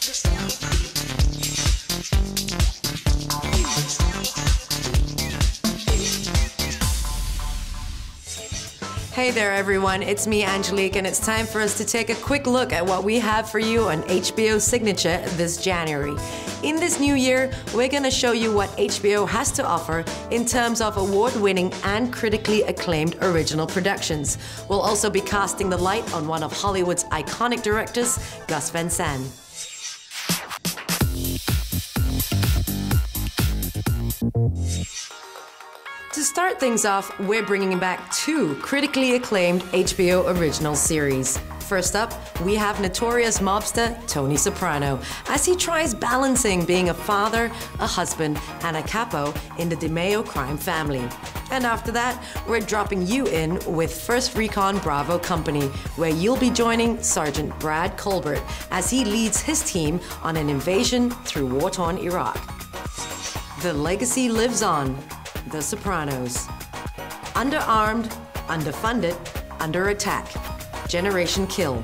Hey there everyone, it's me Angelique, and it's time for us to take a quick look at what we have for you on HBO Signature this January. In this new year, we're going to show you what HBO has to offer in terms of award-winning and critically acclaimed original productions. We'll also be casting the light on one of Hollywood's iconic directors, Gus Van Sant. To start things off, we're bringing back two critically acclaimed HBO original series. First up, we have notorious mobster Tony Soprano as he tries balancing being a father, a husband, and a capo in the DeMeo crime family. And after that, we're dropping you in with First Recon Bravo Company, where you'll be joining Sergeant Brad Colbert as he leads his team on an invasion through war-torn Iraq. The legacy lives on. The Sopranos. Underarmed, underfunded, under attack. Generation Kill.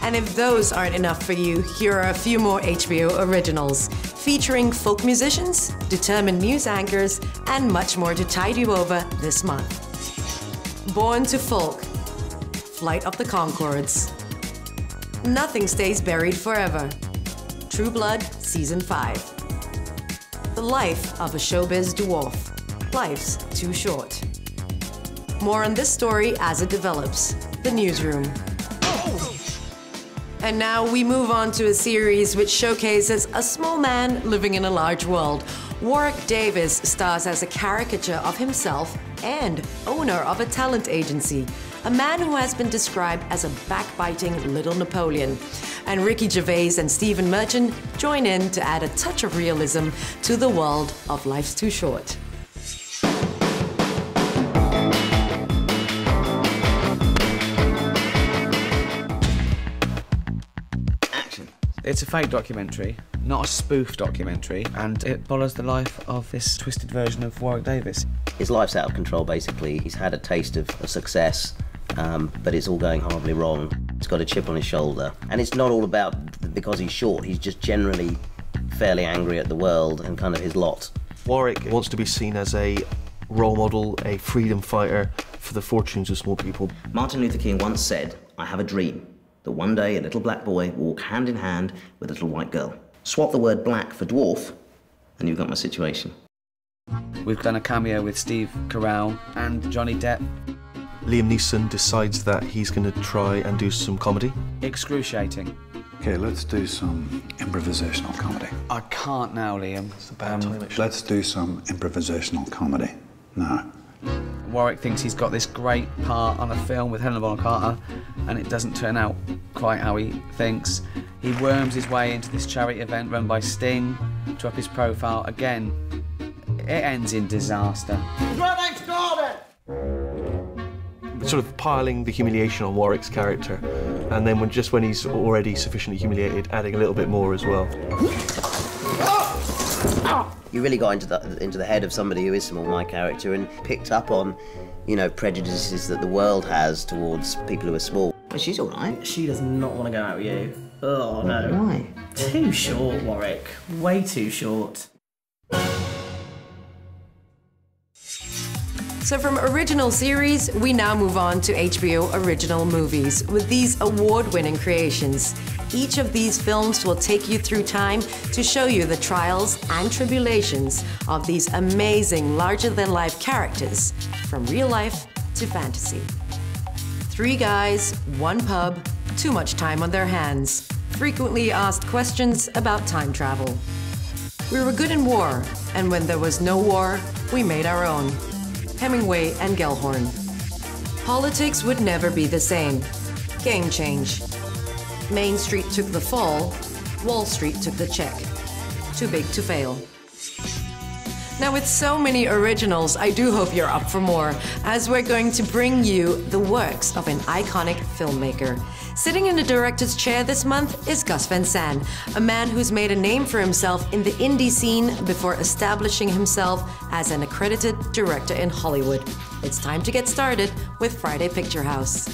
And if those aren't enough for you, here are a few more HBO originals, featuring folk musicians, determined news anchors, and much more to tide you over this month. Born to Folk. Flight of the Conchords. Nothing Stays Buried Forever. True Blood Season 5. The Life of a Showbiz Dwarf. Life's Too Short. More on this story as it develops. The Newsroom. And now we move on to a series which showcases a small man living in a large world. Warwick Davis stars as a caricature of himself and owner of a talent agency. A man who has been described as a backbiting little Napoleon. And Ricky Gervais and Stephen Merchant join in to add a touch of realism to the world of Life's Too Short. It's a fake documentary, not a spoof documentary, and it follows the life of this twisted version of Warwick Davis. His life's out of control, basically. He's had a taste of success, but it's all going horribly wrong. He's got a chip on his shoulder. And it's not all about because he's short, he's just generally fairly angry at the world and kind of his lot. Warwick wants to be seen as a role model, a freedom fighter for the fortunes of small people. Martin Luther King once said, "I have a dream that one day a little black boy will walk hand in hand with a little white girl." Swap the word black for dwarf, and you've got my situation. We've done a cameo with Steve Carell and Johnny Depp. Liam Neeson decides that he's going to try and do some comedy. Excruciating. Okay, let's do some improvisational comedy. I can't now, Liam. It's a bad time, actually. Let's do some improvisational comedy now. Warwick thinks he's got this great part on a film with Helena Bonham Carter, and it doesn't turn out quite how he thinks. He worms his way into this charity event run by Sting to up his profile. Again, it ends in disaster. Sort of piling the humiliation on Warwick's character, and then when he's already sufficiently humiliated, adding a little bit more as well. You really got into the head of somebody who is small, my character, and picked up on, you know, prejudices that the world has towards people who are small. But she's all right. She does not want to go out with you. Oh, no. Why? Too short, Warwick. Way too short. So from original series, we now move on to HBO original movies with these award-winning creations. Each of these films will take you through time to show you the trials and tribulations of these amazing larger-than-life characters, from real life to fantasy. 3 guys, 1 pub, too much time on their hands, frequently asked questions about time travel. We were good in war, and when there was no war, we made our own. Hemingway and Gellhorn. Politics would never be the same. Game change. Main Street took the fall, Wall Street took the check. Too big to fail. Now with so many originals, I do hope you're up for more, as we're going to bring you the works of an iconic filmmaker. Sitting in the director's chair this month is Gus Van Sant, a man who's made a name for himself in the indie scene before establishing himself as an accredited director in Hollywood. It's time to get started with Friday Picture House.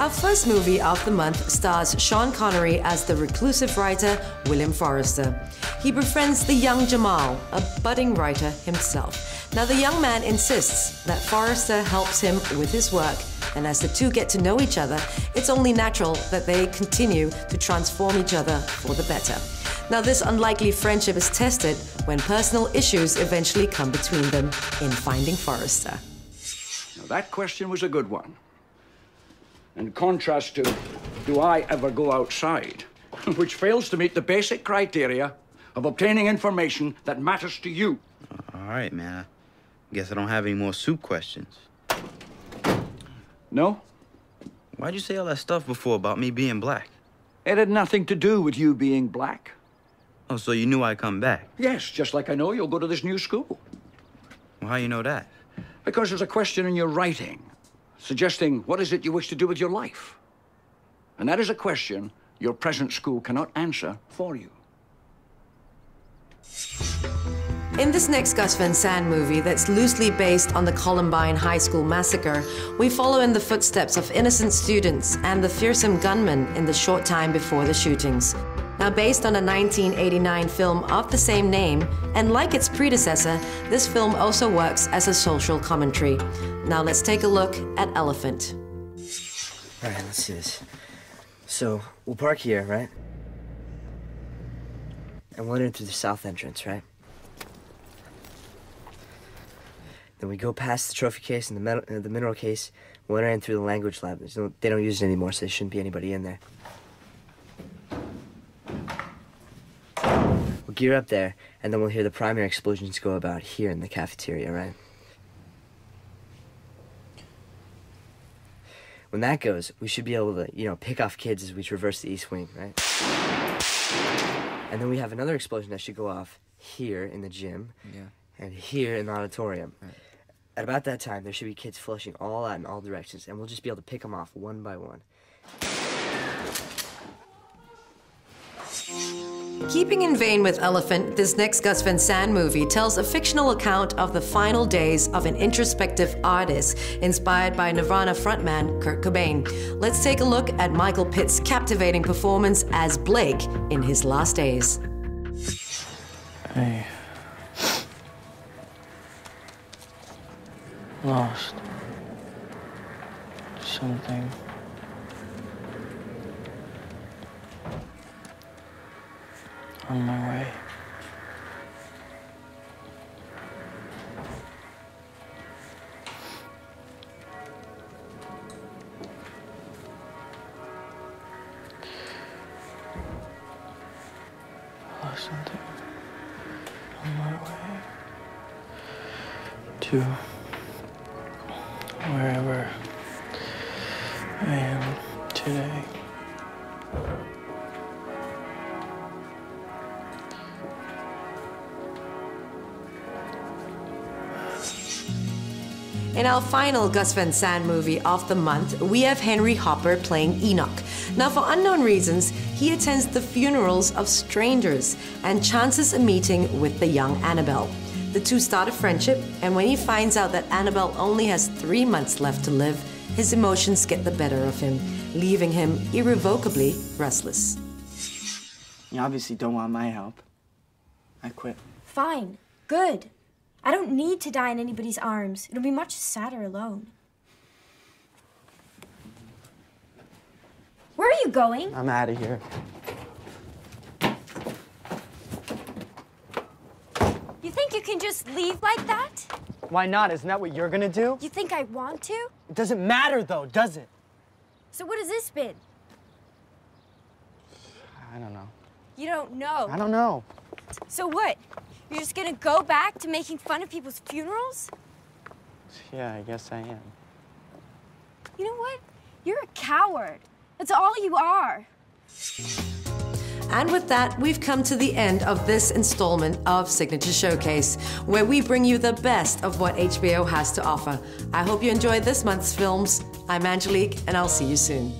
Our first movie of the month stars Sean Connery as the reclusive writer William Forrester. He befriends the young Jamal, a budding writer himself. Now, the young man insists that Forrester helps him with his work, and as the two get to know each other, it's only natural that they continue to transform each other for the better. Now, this unlikely friendship is tested when personal issues eventually come between them in Finding Forrester. Now, that question was a good one. In contrast to, do I ever go outside? Which fails to meet the basic criteria of obtaining information that matters to you. All right, man. I guess I don't have any more soup questions. No? Why'd you say all that stuff before about me being black? It had nothing to do with you being black. Oh, so you knew I'd come back? Yes, just like I know you'll go to this new school. Well, how you know that? Because there's a question in your writing suggesting what is it you wish to do with your life. And that is a question your present school cannot answer for you. In this next Gus Van Sant movie that's loosely based on the Columbine High School massacre, we follow in the footsteps of innocent students and the fearsome gunman in the short time before the shootings. Now, based on a 1989 film of the same name, and like its predecessor, this film also works as a social commentary. Now let's take a look at Elephant. All right, let's do this. So, we'll park here, right? And we'll enter through the south entrance, right? Then we go past the trophy case and the mineral case. We'll enter in through the language lab. They don't use it anymore, so there shouldn't be anybody in there. We'll gear up there, and then we'll hear the primary explosions go about here in the cafeteria, right? When that goes, we should be able to, pick off kids as we traverse the east wing, right? And then we have another explosion that should go off here in the gym, and here in the auditorium. Right. At about that time, there should be kids flushing all out in all directions, and we'll just be able to pick them off one by one. Keeping in vein with Elephant, this next Gus Van Sant movie tells a fictional account of the final days of an introspective artist inspired by Nirvana frontman Kurt Cobain. Let's take a look at Michael Pitt's captivating performance as Blake in his last days. Hey. Lost something. On my way. Lost something on my way to wherever I am today. In our final Gus Van Sant movie of the month, we have Henry Hopper playing Enoch. Now, for unknown reasons, he attends the funerals of strangers and chances a meeting with the young Annabelle. The two start a friendship, and when he finds out that Annabelle only has 3 months left to live, his emotions get the better of him, leaving him irrevocably restless. You obviously don't want my help. I quit. Fine. Good. I don't need to die in anybody's arms. It'll be much sadder alone. Where are you going? I'm out of here. You think you can just leave like that? Why not? Isn't that what you're gonna do? You think I want to? It doesn't matter, though, does it? So what has this been? I don't know. You don't know. I don't know. So what? You're just gonna go back to making fun of people's funerals? Yeah, I guess I am. You know what? You're a coward. That's all you are. And with that, we've come to the end of this installment of Signature Showcase, where we bring you the best of what HBO has to offer. I hope you enjoyed this month's films. I'm Angelique, and I'll see you soon.